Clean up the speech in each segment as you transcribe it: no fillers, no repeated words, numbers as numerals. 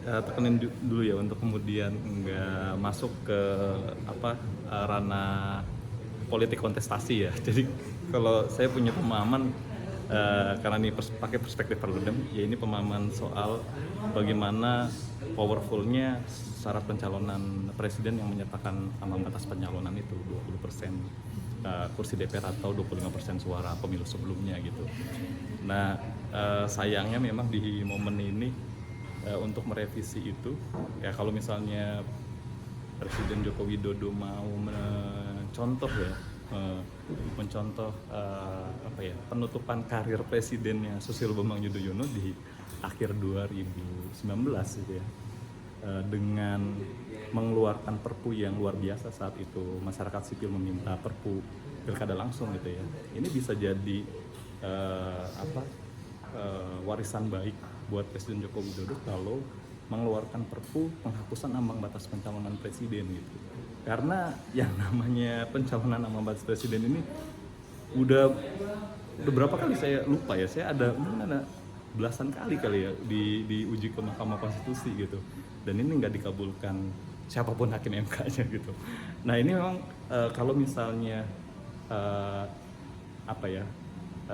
tekenin dulu ya untuk kemudian nggak masuk ke ranah politik kontestasi ya. Jadi kalau saya punya pemahaman karena ini pakai perspektif Perludem, ya ini pemahaman soal bagaimana powerfulnya syarat pencalonan presiden yang menyatakan ambang batas pencalonan itu 20% kursi DPR atau 25% suara pemilu sebelumnya gitu. Nah sayangnya memang di momen ini untuk merevisi itu ya, kalau misalnya Presiden Joko Widodo mau mencontoh penutupan karir presidennya Susilo Bambang Yudhoyono di akhir 2019 gitu ya, dengan mengeluarkan perpu yang luar biasa saat itu masyarakat sipil meminta perpu pilkada langsung gitu ya. Ini bisa jadi warisan baik buat Presiden Joko Widodo kalau mengeluarkan perpu penghapusan ambang batas pencalonan presiden gitu. Karena yang namanya pencalonan ambang batas presiden ini udah berapa kali saya lupa ya, saya ada belasan kali ya diuji ke Mahkamah Konstitusi gitu, dan ini nggak dikabulkan siapapun hakim MK-nya gitu. Nah ini memang kalau misalnya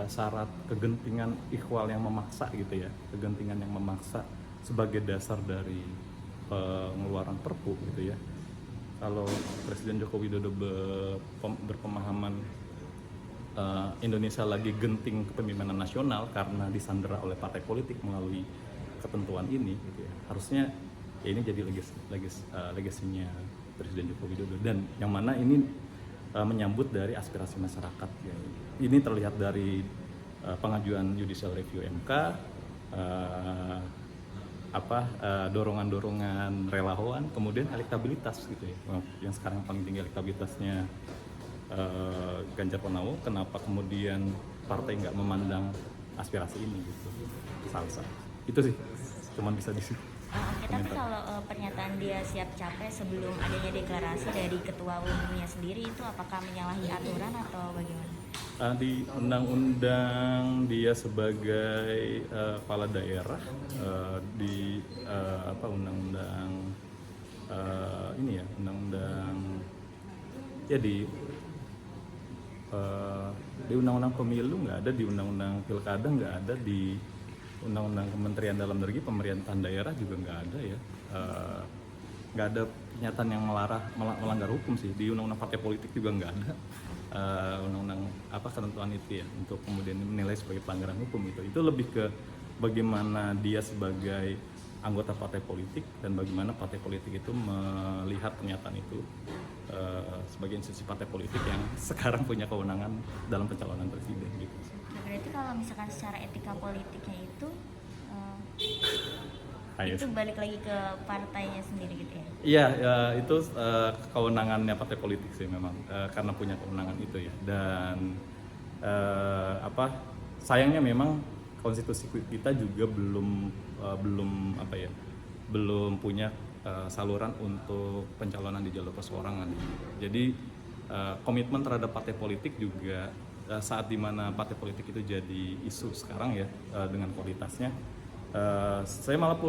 syarat kegentingan ikhwal yang memaksa gitu ya, kegentingan yang memaksa sebagai dasar dari pengeluaran perpu gitu ya. Kalau Presiden Joko Widodo berpemahaman Indonesia lagi genting kepemimpinan nasional karena disandera oleh partai politik melalui ketentuan ini gitu ya, harusnya ya ini jadi legasinya Presiden Joko Widodo, dan yang mana ini menyambut dari aspirasi masyarakat ya. Ini terlihat dari pengajuan judicial review MK, dorongan-dorongan relawan, kemudian elektabilitas gitu ya. Yang sekarang paling tinggi elektabilitasnya Ganjar Pranowo. Kenapa kemudian partai nggak memandang aspirasi ini gitu? Salsa. Itu sih, cuman bisa di situ. Oke, tapi kalau pernyataan dia siap capres sebelum adanya deklarasi dari ketua umumnya sendiri, itu apakah menyalahi aturan atau bagaimana? Di undang-undang dia sebagai kepala daerah, di undang-undang di undang-undang pemilu nggak ada, di undang-undang pilkada nggak ada, di undang-undang Kementerian Dalam Negeri pemerintahan daerah juga nggak ada ya. Nggak ada pernyataan yang melanggar hukum sih. Di undang-undang partai politik juga nggak ada undang-undang ketentuan itu ya untuk kemudian menilai sebagai pelanggaran hukum itu. Itu lebih ke bagaimana dia sebagai anggota partai politik dan bagaimana partai politik itu melihat pernyataan itu sebagai institusi partai politik yang sekarang punya kewenangan dalam pencalonan presiden gitu. Nah, berarti kalau misalkan secara etika politiknya itu itu balik lagi ke partainya sendiri gitu ya? Iya, itu kewenangannya partai politik sih memang, karena punya kewenangan itu ya. Dan sayangnya memang konstitusi kita juga belum punya saluran untuk pencalonan di jalur perseorangan. Jadi komitmen terhadap partai politik juga saat dimana partai politik itu jadi isu sekarang ya, dengan kualitasnya. Saya malah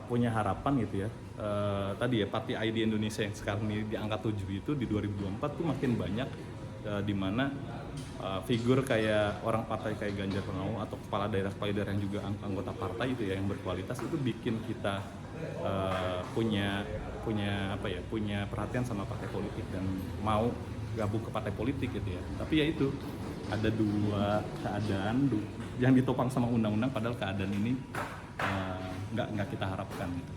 punya harapan gitu ya. Tadi ya, Party ID Indonesia yang sekarang ini di angka 7 itu di 2024 tuh makin banyak di mana figur kayak orang partai kayak Ganjar Pranowo atau kepala daerah yang juga anggota partai itu ya, yang berkualitas, itu bikin kita punya perhatian sama partai politik dan mau gabung ke partai politik gitu ya. Tapi ya itu ada dua keadaan yang ditopang sama undang-undang, padahal keadaan ini nggak kita harapkan gitu.